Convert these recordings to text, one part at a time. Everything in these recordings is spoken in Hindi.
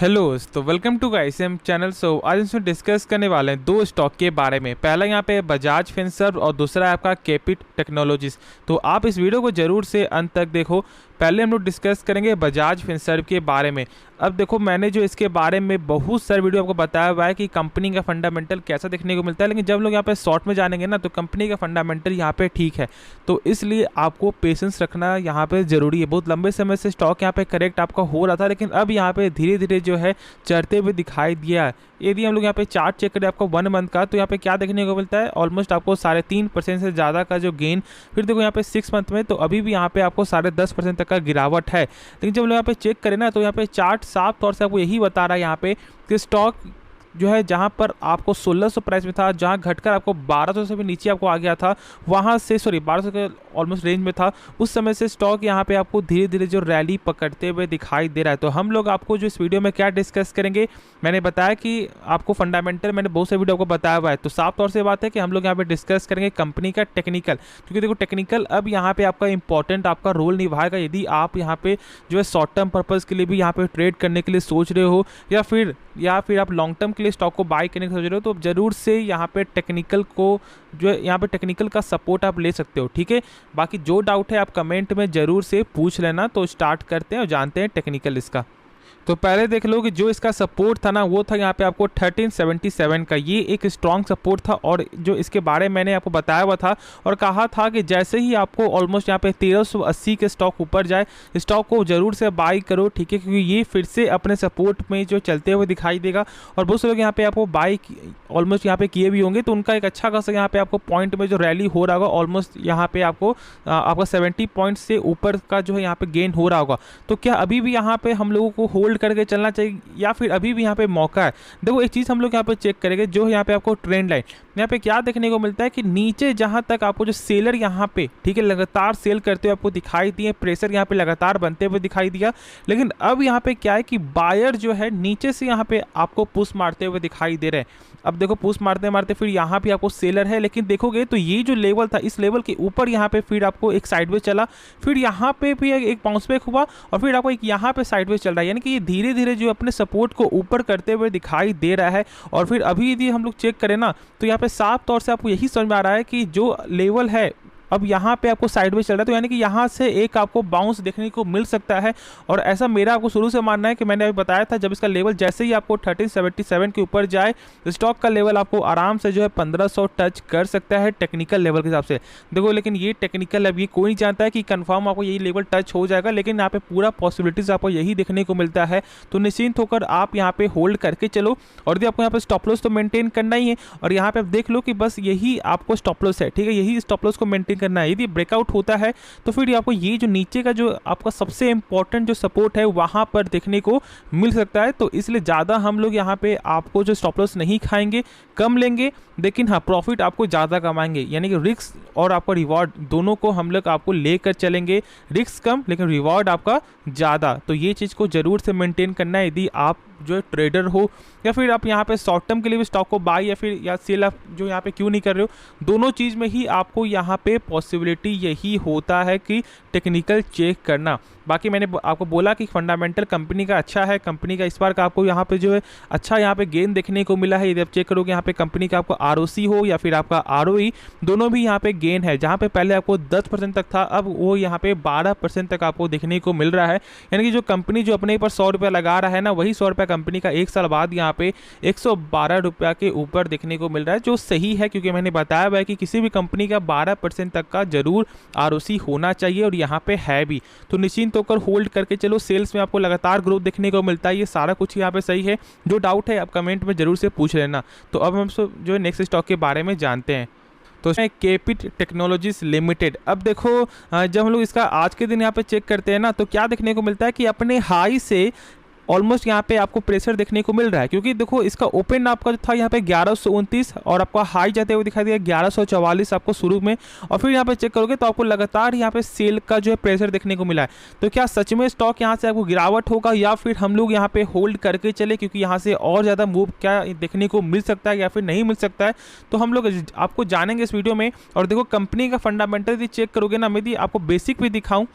हेलो तो वेलकम टू गाइसम चैनल। आज इसमें डिस्कस करने वाले हैं दो स्टॉक के बारे में। पहला यहाँ पे बजाज फिनसर्व और दूसरा है आपका कैपिट टेक्नोलॉजीज। तो आप इस वीडियो को जरूर से अंत तक देखो। पहले हम लोग डिस्कस करेंगे बजाज फिनसर्व के बारे में। अब देखो, मैंने जो इसके बारे में बहुत सारे वीडियो आपको बताया हुआ है कि कंपनी का फंडामेंटल कैसा देखने को मिलता है, लेकिन जब लोग यहाँ पे शॉर्ट में जानेंगे ना तो कंपनी का फंडामेंटल यहाँ पे ठीक है। तो इसलिए आपको पेशेंस रखना यहाँ पे ज़रूरी है। बहुत लंबे समय से स्टॉक यहाँ पे करेक्ट आपका हो रहा था, लेकिन अब यहाँ पे धीरे धीरे जो है चढ़ते हुए दिखाई दिया है। यदि हम लोग यहाँ पे चार्ट चेक करें आपको 1 मंथ का, तो यहाँ पे क्या देखने को मिलता है, ऑलमोस्ट आपको 3.5% से ज़्यादा का जो गेन। फिर देखो यहाँ पे 6 मंथ में तो अभी भी यहाँ पे आपको 10.5% तक का गिरावट है। लेकिन जब लोग यहाँ पे चेक करें ना तो यहाँ पे चार्ट साफ तौर से आपको यही बता रहा है यहाँ पे कि स्टॉक जो है जहाँ पर आपको 1600 प्राइस में था, जहाँ घटकर आपको 1200 से भी नीचे आपको आ गया था, वहाँ से 1200 के ऑलमोस्ट रेंज में था, उस समय से स्टॉक यहाँ पे आपको धीरे धीरे जो रैली पकड़ते हुए दिखाई दे रहा है। तो हम लोग आपको जो इस वीडियो में क्या डिस्कस करेंगे, मैंने बताया कि आपको फंडामेंटल मैंने बहुत से वीडियो को बताया हुआ है। तो साफ तौर से बात है कि हम लोग यहाँ पे डिस्कस करेंगे कंपनी का टेक्निकल, क्योंकि देखो टेक्निकल अब यहाँ पे आपका इंपॉर्टेंट आपका रोल निभाएगा। यदि आप यहाँ पे जो है शॉर्ट टर्म पर्पज़ के लिए भी यहाँ पे ट्रेड करने के लिए सोच रहे हो, या फिर आप लॉन्ग टर्म के लिए स्टॉक को बाय करने की सोच रहे हो, तो जरूर से यहाँ पे टेक्निकल को जो है यहाँ पे टेक्निकल का सपोर्ट आप ले सकते हो। ठीक है, बाकी जो डाउट है आप कमेंट में ज़रूर से पूछ लेना। तो स्टार्ट करते हैं और जानते हैं टेक्निकल इसका। तो पहले देख लो कि जो इसका सपोर्ट था ना वो था यहाँ पे आपको 1377 का। ये एक स्ट्रॉन्ग सपोर्ट था और जो इसके बारे में मैंने आपको बताया हुआ था और कहा था कि जैसे ही आपको ऑलमोस्ट यहाँ पे 1380 के स्टॉक ऊपर जाए, स्टॉक को जरूर से बाई करो। ठीक है, क्योंकि ये फिर से अपने सपोर्ट में जो चलते हुए दिखाई देगा। और बहुत से लोग यहाँ पे आपको बाई ऑलमोस्ट यहाँ पे किए भी होंगे, तो उनका एक अच्छा खासा यहाँ पे आपको पॉइंट में जो रैली हो रहा होगा, ऑलमोस्ट यहाँ पे आपको आपका 70 पॉइंट से ऊपर का जो है यहाँ पे गेन हो रहा होगा। तो क्या अभी भी यहाँ पे हम लोगों को होल्ड करके चलना चाहिए या फिर अभी भी यहाँ पे मौका है? देखो एक चीज़ हम लोग यहाँ पे चेक करेंगे, जो यहाँ पे आपको ट्रेंड लाइन यहाँ पे क्या देखने को मिलता है कि नीचे जहाँ तक आपको जो सेलर यहाँ पे ठीक है लगातार सेल करते हुए आपको दिखाई दिए, प्रेशर यहाँ पे लगातार बनते हुए दिखाई दिया। लेकिन अब यहाँ पे क्या है कि बायर जो है नीचे से यहाँ पे आपको पुश मारते हुए दिखाई दे रहे हैं। अब देखो पुश मारते मारते फिर यहाँ पे आपको सेलर है, लेकिन देखोगे तो ये जो लेवल था इस लेवल के ऊपर यहाँ पे फिर आपको एक साइडवेज चला, फिर यहाँ पे भी एक बाउंस बैक हुआ और फिर आपको एक यहाँ पे साइडवेज चल रहा है। यानी कि ये धीरे धीरे जो अपने सपोर्ट को ऊपर करते हुए दिखाई दे रहा है। और फिर अभी यदि हम लोग चेक करें ना तो यहाँ पे साफ तौर से आपको यही समझ में आ रहा है कि जो लेवल है अब यहाँ पे आपको साइडवेज चल रहा है, तो यानी कि यहाँ से एक आपको बाउंस देखने को मिल सकता है। और ऐसा मेरा आपको शुरू से मानना है कि मैंने अभी बताया था, जब इसका लेवल जैसे ही आपको 1377 के ऊपर जाए तो स्टॉक का लेवल आपको आराम से जो है 1500 टच कर सकता है टेक्निकल लेवल के हिसाब से। देखो लेकिन ये टेक्निकल अब ये कोई नहीं जानता है कि कंफर्म आपको यही लेवल टच हो जाएगा, लेकिन यहाँ पे पूरा पॉसिबिलिटीज आपको यही देखने को मिलता है। तो निश्चिंत होकर आप यहाँ पे होल्ड करके चलो। और यदि आपको यहाँ पे स्टॉप लॉस तो मेंटेन करना ही है, और यहाँ पे आप देख लो कि बस यही आपको स्टॉप लॉस है। ठीक है, यही स्टॉप लॉस को मेंटेन करना है। यदि ब्रेकआउट होता है तो फिर आपको ये जो नीचे का जो आपका सबसे इंपॉर्टेंट जो सपोर्ट है वहां पर देखने को मिल सकता है। तो इसलिए ज़्यादा हम लोग यहाँ पे आपको जो स्टॉप लॉस नहीं खाएंगे, कम लेंगे, लेकिन हाँ प्रॉफिट आपको ज़्यादा कमाएंगे। यानी कि रिस्क और आपका रिवॉर्ड दोनों को हम लोग आपको लेकर चलेंगे। रिस्क कम लेकिन रिवॉर्ड आपका ज़्यादा। तो ये चीज़ को ज़रूर से मेंटेन करना है यदि आप जो ट्रेडर हो, या फिर आप यहाँ पे शॉर्ट टर्म के लिए भी स्टॉक को बाय या सेल आप जो यहाँ पे क्यों नहीं कर रहे हो। दोनों चीज़ में ही आपको यहाँ पे पॉसिबिलिटी यही होता है कि टेक्निकल चेक करना। बाकी मैंने आपको बोला कि फंडामेंटल कंपनी का अच्छा है, कंपनी का इस बार का आपको यहाँ पे जो है अच्छा यहाँ पे गेन देखने को मिला है। यदि आप चेक करोगे यहाँ पे कंपनी का आपको ROC हो या फिर आपका ROE, दोनों भी यहाँ पे गेन है। जहाँ पे पहले आपको 10% तक था, अब वो यहाँ पे 12% तक आपको देखने को मिल रहा है। यानी कि जो कंपनी जो अपने पर 100 रुपया लगा रहा है ना, वही 100 रुपया कंपनी का 1 साल बाद यहाँ पे 112 रुपया के ऊपर देखने को मिल रहा है, जो सही है। क्योंकि मैंने बताया हुआ है कि किसी भी कंपनी का 12% तक का जरूर ROC होना चाहिए, और यहाँ पे है भी। तो निश्चिंत होकर होल्ड करके चलो। सेल्स में आपको लगातार ग्रोथ देखने को मिलता है, ये सारा कुछ यहाँ पे सही है। जो डाउट है आप कमेंट में जरूर से पूछ लेना। तो अब हम जो है नेक्स्ट स्टॉक के बारे में जानते हैं। तो कैपिट टेक्नोलॉजीज लिमिटेड। अब देखो जब हम लोग इसका आज के दिन यहाँ पे चेक करते हैं ना तो क्या देखने को मिलता है कि अपने हाई से ऑलमोस्ट यहाँ पे आपको प्रेशर देखने को मिल रहा है। क्योंकि देखो इसका ओपन आपका जो था यहाँ पे 1129 और आपका हाई जाते हुए दिखाई दिया 1144 आपको शुरू में, और फिर यहाँ पे चेक करोगे तो आपको लगातार यहाँ पे सेल का जो है प्रेशर देखने को मिला है। तो क्या सच में स्टॉक यहाँ से आपको गिरावट होगा या फिर हम लोग यहाँ पे होल्ड करके चले, क्योंकि यहाँ से और ज़्यादा मूव क्या देखने को मिल सकता है या फिर नहीं मिल सकता है, तो हम लोग आपको जानेंगे इस वीडियो में। और देखो कंपनी का फंडामेंटल यदि चेक करोगे ना, मैं यदि आपको बेसिक भी दिखाऊँ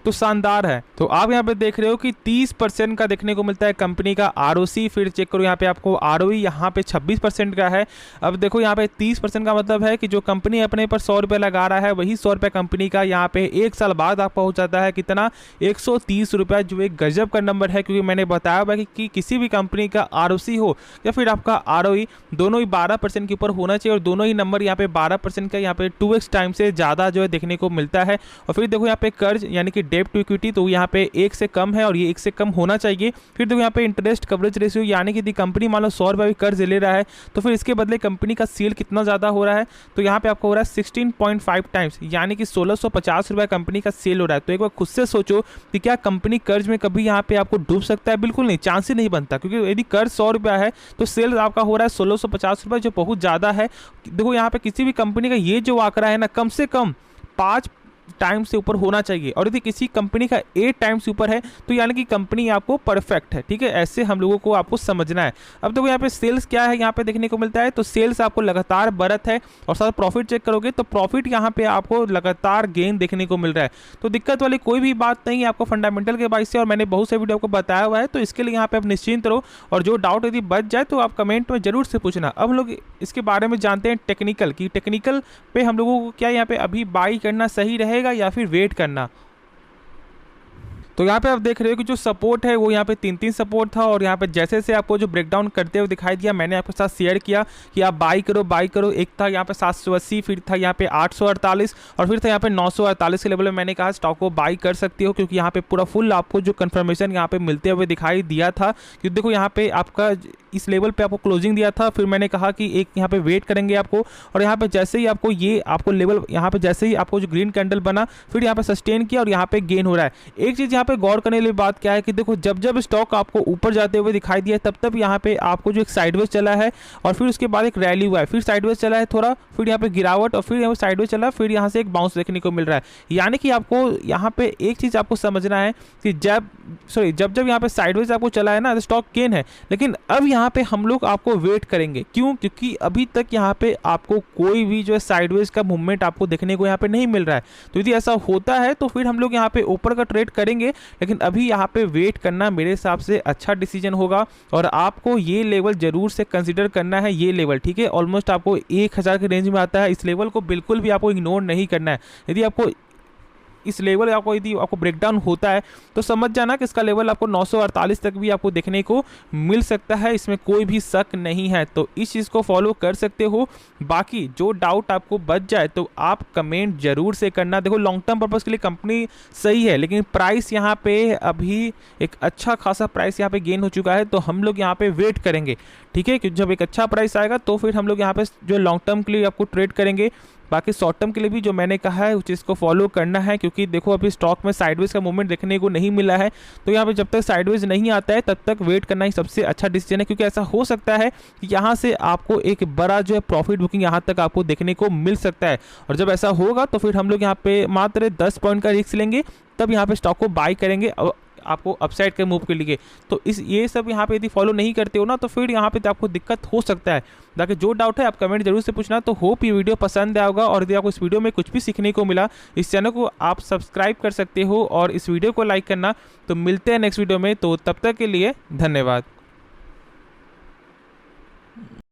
तो शानदार है। तो आप यहाँ पे देख रहे हो कि 30% का देखने को मिलता है कंपनी का ROC। फिर चेक करो यहाँ पे आपको ROE यहाँ पे 26% का है। अब देखो यहाँ पे 30% का मतलब है कि जो कंपनी अपने पर 100 रुपये लगा रहा है वही 100 रुपये कंपनी का यहाँ पे 1 साल बाद आप पहुँच जाता है कितना, 130 रुपये, जो एक गजब का नंबर है। क्योंकि मैंने बताया हुआ कि किसी भी कंपनी का ROC हो या फिर आपका ROE दोनों ही 12% के ऊपर होना चाहिए और दोनों ही नंबर यहाँ पे 12% का यहाँ पे 2x टाइम से ज़्यादा जो है देखने को मिलता है। और फिर देखो यहाँ पे कर्ज यानी कि डेब्ट टू इक्विटी, तो यहाँ पे 1 से कम है और ये 1 से कम होना चाहिए। फिर देखो यहाँ पे इंटरेस्ट कवरेज रेशियो, यानी कि कंपनी मान लो 100 रुपये कर्ज ले रहा है तो फिर इसके बदले कंपनी का सेल कितना ज़्यादा हो रहा है, तो यहाँ पे आपको हो रहा है 16.5 टाइम्स, यानी कि 1650 रुपये कंपनी का सेल हो रहा है। तो एक बार खुद से सोचो कि क्या कंपनी कर्ज में कभी यहाँ पे आपको डूब सकता है? बिल्कुल नहीं, चांस ही नहीं बनता। क्योंकि यदि कर्ज 100 रुपया है तो सेल आपका हो रहा है 1650 रुपये, जो बहुत ज़्यादा है। देखो यहाँ पे किसी भी कंपनी का ये जो आंकड़ा है ना, कम से कम 5 टाइम से ऊपर होना चाहिए। और यदि किसी कंपनी का 8 टाइम से ऊपर है तो यानी कि कंपनी आपको परफेक्ट है। ठीक है, ऐसे हम लोगों को आपको समझना है। अब देखो यहाँ पे सेल्स क्या है यहाँ पे देखने को मिलता है, तो सेल्स आपको लगातार बढ़त है। और साथ प्रॉफिट चेक करोगे तो प्रॉफिट यहाँ पे आपको लगातार गेन देखने को मिल रहा है। तो दिक्कत वाली कोई भी बात नहीं है आपको फंडामेंटल के बाइस से, और मैंने बहुत से वीडियो आपको बताया हुआ है। तो इसके लिए यहाँ पे आप निश्चिंत रहो, और जो डाउट यदि बच जाए तो आप कमेंट में जरूर से पूछना। अब हम लोग इसके बारे में जानते हैं टेक्निकल, की टेक्निकल पे हम लोगों को क्या यहाँ पे अभी बाई करना सही रहेगा या फिर वेट करना। तो यहाँ पे आप देख रहे हो कि जो सपोर्ट है वो यहाँ पे 3 सपोर्ट था, और यहाँ पे जैसे से आपको जो ब्रेकडाउन करते हुए दिखाई दिया, मैंने आपके साथ शेयर किया कि आप बाई करो। एक था यहाँ पे 780, फिर था यहाँ पे 848 और फिर था यहाँ पे 948 के लेवल में मैंने कहा स्टॉक को बाई कर सकती हो, क्योंकि यहाँ पे पूरा फुल आपको जो कंफर्मेशन यहाँ पे मिलते हुए दिखाई दिया था। क्योंकि देखो यहाँ पे आपका इस लेवल पे आपको क्लोजिंग दिया था, फिर मैंने कहा कि एक यहाँ पे वेट करेंगे आपको, और यहाँ पे जैसे ही आपको ये आपको लेवल यहाँ पे जैसे ही आपको जो ग्रीन कैंडल बना, फिर यहाँ पे सस्टेन किया और यहाँ पे गेन हो रहा है। एक चीज़ यहाँ पे गौर करने वाली बात क्या है कि देखो जब स्टॉक आपको ऊपर जाते हुए दिखाई दिया तब यहाँ पे आपको जो एक साइडवेज चला है और फिर उसके बाद एक रैली हुआ है, फिर साइडवेज चला है थोड़ा, फिर यहाँ पे गिरावट और फिर यहाँ पे साइडवेज चला, फिर यहाँ से एक बाउंस देखने को मिल रहा है। यानी कि आपको यहाँ पे एक चीज़ आपको समझना है कि जब यहाँ पे साइडवेज आपको चला है ना तो स्टॉक गेन है, लेकिन अब यहाँ पे हम लोग आपको वेट करेंगे। क्यों? क्योंकि अभी तक यहाँ पे आपको कोई भी जो है साइडवेज का मूवमेंट आपको देखने को यहाँ पे नहीं मिल रहा है। तो यदि ऐसा होता है तो फिर हम लोग यहाँ पे ऊपर का ट्रेड करेंगे, लेकिन अभी यहाँ पे वेट करना मेरे हिसाब से अच्छा डिसीजन होगा। और आपको ये लेवल जरूर से कंसीडर करना है, ये लेवल, ठीक है, ऑलमोस्ट आपको 1000 के रेंज में आता है। इस लेवल को बिल्कुल भी आपको इग्नोर नहीं करना है। यदि आपको इस लेवल यदि आपको ब्रेकडाउन होता है तो समझ जाना कि इसका लेवल आपको 948 तक भी आपको देखने को मिल सकता है, इसमें कोई भी शक नहीं है। तो इस चीज़ को फॉलो कर सकते हो। बाकी जो डाउट आपको बच जाए तो आप कमेंट जरूर से करना। देखो लॉन्ग टर्म पर्पज़ के लिए कंपनी सही है, लेकिन प्राइस यहाँ पे अभी एक अच्छा खासा प्राइस यहाँ पे गेन हो चुका है, तो हम लोग यहाँ पे वेट करेंगे, ठीक है। क्योंकि जब एक अच्छा प्राइस आएगा तो फिर हम लोग यहाँ पे जो लॉन्ग टर्म के लिए आपको ट्रेड करेंगे। बाकी शॉर्ट टर्म के लिए भी जो मैंने कहा है उस चीज़ को फॉलो करना है, क्योंकि देखो अभी स्टॉक में साइडवेज का मूवमेंट देखने को नहीं मिला है। तो यहाँ पे जब तक साइडवेज नहीं आता है तब तक वेट करना ही सबसे अच्छा डिसीजन है, क्योंकि ऐसा हो सकता है कि यहाँ से आपको एक बड़ा जो है प्रॉफिट बुकिंग यहाँ तक आपको देखने को मिल सकता है। और जब ऐसा होगा तो फिर हम लोग यहाँ पे मात्र 10 पॉइंट का रिस्क लेंगे, तब यहाँ पे स्टॉक को बाई करेंगे आपको अपसाइड के मूव के लिए। तो ये सब यहाँ पे यदि फॉलो नहीं करते हो ना तो फिर यहाँ पे तो आपको दिक्कत हो सकता है। बाकी जो डाउट है आप कमेंट जरूर से पूछना। तो होप ये वीडियो पसंद आया होगा, और यदि आपको इस वीडियो में कुछ भी सीखने को मिला, इस चैनल को आप सब्सक्राइब कर सकते हो और इस वीडियो को लाइक करना। तो मिलते हैं नेक्स्ट वीडियो में, तो तब तक के लिए धन्यवाद।